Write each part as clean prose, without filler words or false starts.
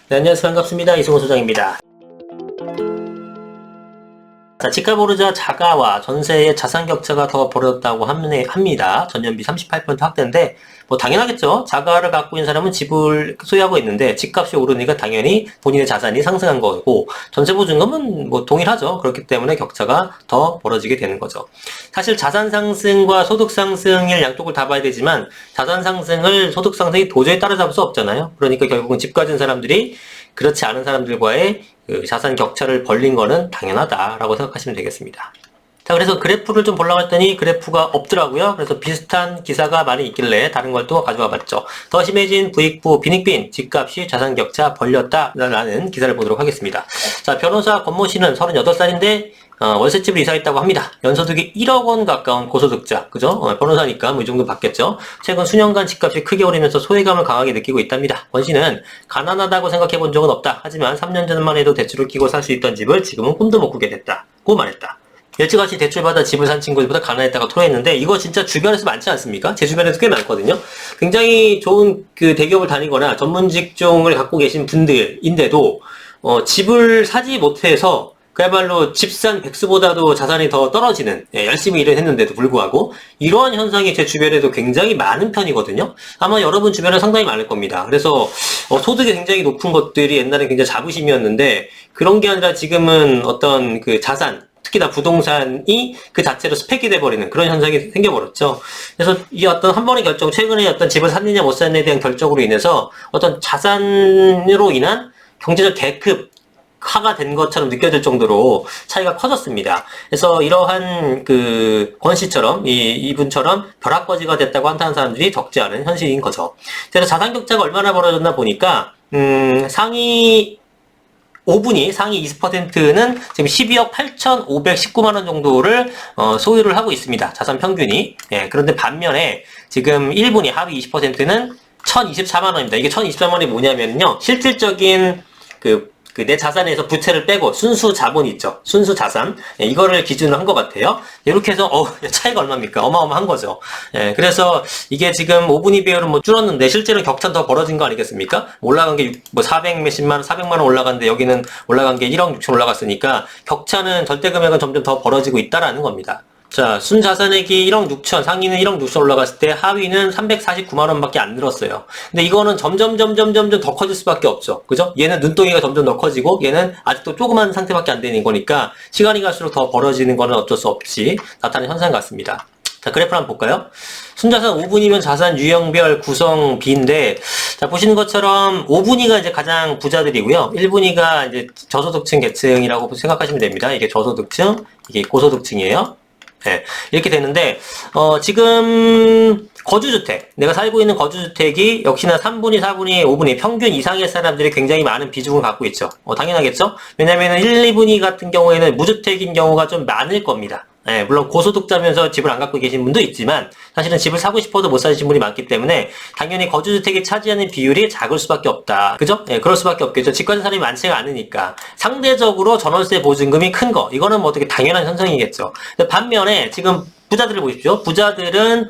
네, 안녕하세요. 반갑습니다. 이승호 소장입니다. 자, 집값 오르자 자가와 전세의 자산 격차가 더 벌어졌다고 합니다. 전년비 38% 확대인데, 뭐 당연하겠죠. 자가를 갖고 있는 사람은 집을 소유하고 있는데 집값이 오르니까 당연히 본인의 자산이 상승한 거고, 전세보증금은 뭐 동일하죠. 그렇기 때문에 격차가 더 벌어지게 되는 거죠. 사실 자산 상승과 소득 상승을 양쪽을 다 봐야 되지만 자산 상승을 소득 상승이 도저히 따라잡을 수 없잖아요. 그러니까 결국은 집 가진 사람들이 그렇지 않은 사람들과의 그 자산 격차를 벌린 거는 당연하다라고 생각하시면 되겠습니다. 자, 그래서 그래프를 좀 보려고 했더니 그래프가 없더라고요. 그래서 비슷한 기사가 많이 있길래 다른 걸 또 가져와 봤죠. 더 심해진 부익부 빈익빈 집값이 자산 격차 벌렸다라는 기사를 보도록 하겠습니다. 자, 변호사 권모 씨는 38살인데 월세집을 이사했다고 합니다. 연소득이 1억 원 가까운 고소득자, 그죠? 변호사니까 뭐 이 정도 받겠죠. 최근 수년간 집값이 크게 오르면서 소외감을 강하게 느끼고 있답니다. 권 씨는 가난하다고 생각해 본 적은 없다. 하지만 3년 전만 해도 대출을 끼고 살 수 있던 집을 지금은 꿈도 못 꾸게 됐다고 말했다. 일찌감치 대출받아 집을 산 친구들보다 가난했다가 토로했는데 이거 진짜 주변에서 많지 않습니까? 제 주변에도 꽤 많거든요. 굉장히 좋은 그 대기업을 다니거나 전문 직종을 갖고 계신 분들인데도 집을 사지 못해서 그야말로 집산 백수보다도 자산이 더 떨어지는, 열심히 일을 했는데도 불구하고 이러한 현상이 제 주변에도 굉장히 많은 편이거든요. 아마 여러분 주변에 상당히 많을 겁니다. 그래서 소득이 굉장히 높은 것들이 옛날에 굉장히 자부심이었는데 그런 게 아니라 지금은 어떤 그 자산, 특히나 부동산이 그 자체로 스펙이 돼버리는 그런 현상이 생겨버렸죠. 그래서 이 어떤 한 번의 결정, 최근에 어떤 집을 샀느냐 못 샀느냐에 대한 결정으로 인해서 어떤 자산으로 인한 경제적 계급화가 된 것처럼 느껴질 정도로 차이가 커졌습니다. 그래서 이러한 그 권 씨처럼 이분처럼 벼락거지가 됐다고 한다는 사람들이 적지 않은 현실인 거죠. 그래서 자산 격차가 얼마나 벌어졌나 보니까 상위 20%는 지금 12억 8,519만 원 정도를 소유를 하고 있습니다. 자산 평균이. 예, 그런데 반면에 지금 1분위 하위 20%는 1,024만 원입니다. 이게 1,024만 원이 뭐냐면요. 실질적인 내 자산에서 부채를 빼고 순수 자본 있죠. 순수 자산. 예, 이거를 기준으로 한 것 같아요. 이렇게 해서 차이가 얼마입니까? 어마어마한 거죠. 예, 그래서 이게 지금 5분위 비율은 뭐 줄었는데 실제로 격차는 더 벌어진 거 아니겠습니까? 올라간 게 400 몇십만 원, 400만 원 올라갔는데 여기는 올라간 게 1억 6천 올라갔으니까 격차는 절대 금액은 점점 더 벌어지고 있다라는 겁니다. 자, 순자산액이 1억 6천, 상위는 1억 6천 올라갔을 때 하위는 349만 원밖에 안 늘었어요. 근데 이거는 점점 더 커질 수밖에 없죠. 그죠? 얘는 눈덩이가 점점 더 커지고 얘는 아직도 조그만 상태밖에 안 되는 거니까 시간이 갈수록 더 벌어지는 거는 어쩔 수 없이 나타나는 현상 같습니다. 자, 그래프를 한번 볼까요? 순자산 5분위면 자산 유형별 구성 B인데, 자, 보시는 것처럼 5분위가 이제 가장 부자들이고요. 1분위가 이제 저소득층 계층이라고 생각하시면 됩니다. 이게 저소득층, 이게 고소득층이에요. 네, 이렇게 되는데 지금 거주주택, 내가 살고 있는 거주주택이 역시나 3분위, 4분위, 5분위 평균 이상의 사람들이 굉장히 많은 비중을 갖고 있죠. 당연하겠죠? 왜냐면은 1, 2분위 같은 경우에는 무주택인 경우가 좀 많을 겁니다. 네, 물론 고소득자면서 집을 안 갖고 계신 분도 있지만 사실은 집을 사고 싶어도 못 사신 분이 많기 때문에 당연히 거주주택이 차지하는 비율이 작을 수밖에 없다. 그죠? 네, 그럴 수밖에 없겠죠. 집 가진 사람이 많지가 않으니까. 상대적으로 전월세 보증금이 큰 거. 이거는 뭐 어떻게 당연한 현상이겠죠. 반면에 지금 부자들을 보십시오. 부자들은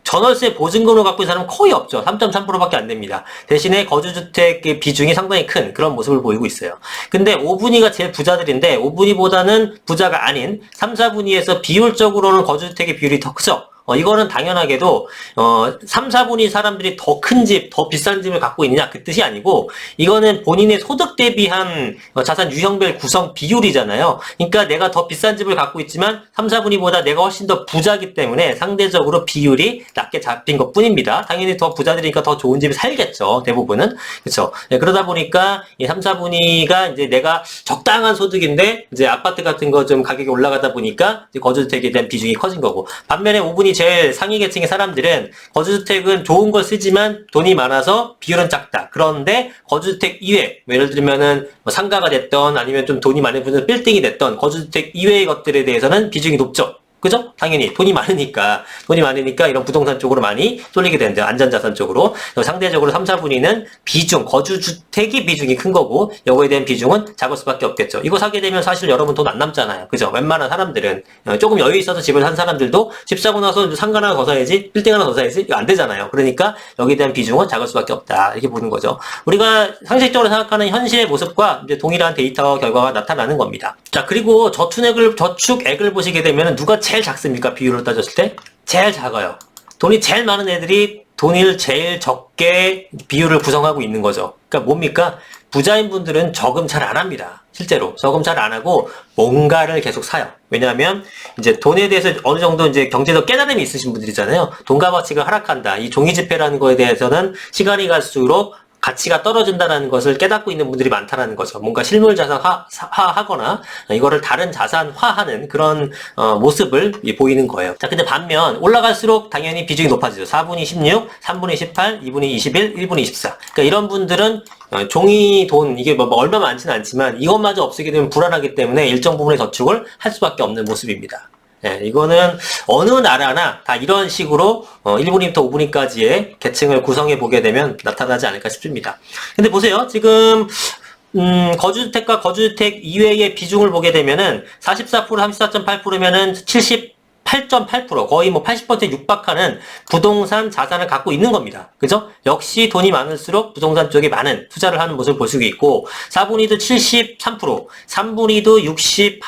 전월세 보증금을 갖고 있는 사람은 거의 없죠. 3.3%밖에 안 됩니다. 대신에 거주주택의 비중이 상당히 큰 그런 모습을 보이고 있어요. 근데 5분위가 제일 부자들인데 5분위보다는 부자가 아닌 3, 4분위에서 비율적으로는 거주주택의 비율이 더 크죠. 이거는 당연하게도 3, 4분위 사람들이 더 큰 집, 더 비싼 집을 갖고 있느냐 그 뜻이 아니고 이거는 본인의 소득 대비한 자산 유형별 구성 비율이잖아요. 그러니까 내가 더 비싼 집을 갖고 있지만 3, 4분위보다 내가 훨씬 더 부자기 때문에 상대적으로 비율이 낮게 잡힌 것뿐입니다. 당연히 더 부자들이니까 더 좋은 집을 살겠죠. 대부분은. 그렇죠. 네, 그러다 보니까 이 3, 4분위가 이제 내가 적당한 소득인데 이제 아파트 같은 거 좀 가격이 올라가다 보니까 이제 거주주택에 대한 비중이 커진 거고 반면에 5분위 제일 상위 계층의 사람들은 거주주택은 좋은 걸 쓰지만 돈이 많아서 비율은 작다. 그런데 거주주택 이외, 예를 들면은 뭐 상가가 됐던 아니면 좀 돈이 많은 분은 빌딩이 됐던 거주주택 이외의 것들에 대해서는 비중이 높죠. 그죠? 당연히 돈이 많으니까 이런 부동산 쪽으로 많이 쏠리게 되는데 안전자산 쪽으로 상대적으로 3, 4분위는 비중, 거주주택이 비중이 큰 거고 요거에 대한 비중은 작을 수밖에 없겠죠. 이거 사게 되면 사실 여러분 돈 안 남잖아요. 그죠? 웬만한 사람들은 조금 여유 있어서 집을 산 사람들도 집 사고 나서 상가 하나 더 사야지, 빌딩 하나 더 사야지 이거 안 되잖아요. 그러니까 여기에 대한 비중은 작을 수밖에 없다 이렇게 보는 거죠. 우리가 상식적으로 생각하는 현실의 모습과 이제 동일한 데이터 결과가 나타나는 겁니다. 자, 그리고 저축액을 보시게 되면 누가 제일 작습니까? 비율로 따졌을 때? 제일 작아요. 돈이 제일 많은 애들이 돈을 제일 적게 비율을 구성하고 있는 거죠. 그러니까 뭡니까? 부자인 분들은 저금 잘 안 합니다. 실제로. 저금 잘 안 하고 뭔가를 계속 사요. 왜냐하면 이제 돈에 대해서 어느 정도 이제 경제적 깨달음이 있으신 분들이잖아요. 돈과 가치가 하락한다. 이 종이지폐라는 거에 대해서는 시간이 갈수록 가치가 떨어진다는 것을 깨닫고 있는 분들이 많다는 거죠. 뭔가 실물 자산화하거나 이거를 다른 자산화하는 그런 모습을 보이는 거예요. 자, 근데 반면 올라갈수록 당연히 비중이 높아지죠. 4분위 16, 3분위 18, 2분위 21, 1분위 24. 그러니까 이런 분들은 종이 돈 이게 뭐 얼마 많지는 않지만 이것마저 없애게 되면 불안하기 때문에 일정 부분의 저축을 할 수밖에 없는 모습입니다. 예, 이거는 어느 나라나 다 이런 식으로 1분위부터 5분위까지의 계층을 구성해 보게 되면 나타나지 않을까 싶습니다. 근데 보세요. 지금 거주주택과 거주주택 이외의 비중을 보게 되면은 44%, 34.8%면은 78.8% 거의 뭐 80%에 육박하는 부동산 자산을 갖고 있는 겁니다. 그죠? 역시 돈이 많을수록 부동산 쪽에 많은 투자를 하는 모습을 볼 수 있고 4분위도 73%, 3분위도 67%,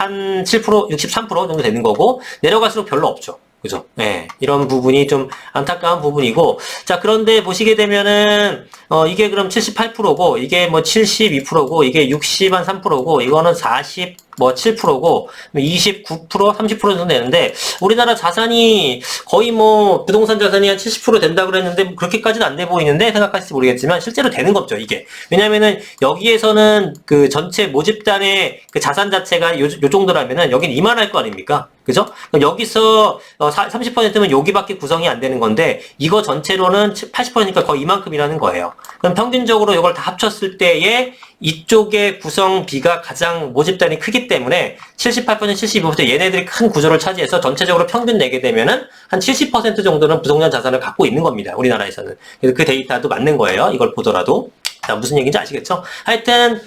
63% 정도 되는 거고 내려갈수록 별로 없죠. 그죠? 네, 이런 부분이 좀 안타까운 부분이고 자, 그런데 보시게 되면은 이게 그럼 78%고 이게 뭐 72%고 이게 63%고 이거는 7%고 29%, 30% 정도 되는데 우리나라 자산이 거의 뭐 부동산 자산이 한 70% 된다 그랬는데 그렇게까지는 안 돼 보이는데 생각하실지 모르겠지만 실제로 되는 거죠, 이게. 왜냐면은 여기에서는 그 전체 모집단의 그 자산 자체가 요 정도라면은 여긴 이만할 거 아닙니까? 그죠? 여기서 30%면 여기밖에 구성이 안 되는 건데 이거 전체로는 80%니까 거의 이만큼이라는 거예요. 그럼 평균적으로 이걸 다 합쳤을 때에 이쪽의 구성비가 가장 모집단이 크기 때문에 78%, 72% 얘네들이 큰 구조를 차지해서 전체적으로 평균 내게 되면은 한 70% 정도는 부동산 자산을 갖고 있는 겁니다. 우리나라에서는. 그래서 그 데이터도 맞는 거예요. 이걸 보더라도. 자, 무슨 얘기인지 아시겠죠? 하여튼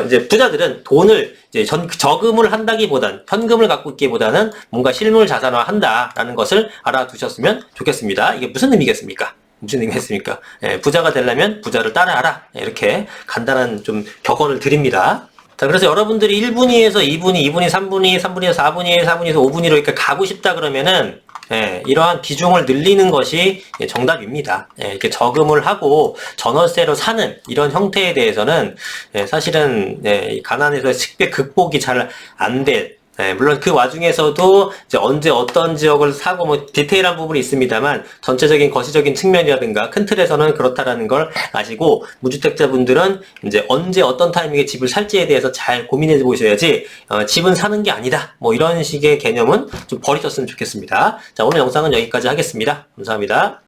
이제 부자들은 돈을 이제 저금을 한다기보단 현금을 갖고 있기보다는 뭔가 실물 자산화 한다라는 것을 알아두셨으면 좋겠습니다. 이게 무슨 의미겠습니까? 무슨 의미겠습니까? 예, 부자가 되려면 부자를 따라하라. 이렇게 간단한 좀 격언을 드립니다. 자, 그래서 여러분들이 1분위에서 2분위, 2분위, 3분위, 3분위에서 4분위, 4분위에서 5분위로 이렇게 가고 싶다 그러면은 이러한 비중을 늘리는 것이 정답입니다. 이렇게 저금을 하고 전월세로 사는 이런 형태에 대해서는 사실은 가난에서 식배 극복이 잘 안 될 물론 그 와중에서도 이제 언제 어떤 지역을 사고 뭐 디테일한 부분이 있습니다만 전체적인 거시적인 측면이라든가 큰 틀에서는 그렇다라는 걸 아시고 무주택자분들은 이제 언제 어떤 타이밍에 집을 살지에 대해서 잘 고민해 보셔야지 집은 사는 게 아니다 뭐 이런 식의 개념은 좀 버리셨으면 좋겠습니다. 자, 오늘 영상은 여기까지 하겠습니다. 감사합니다.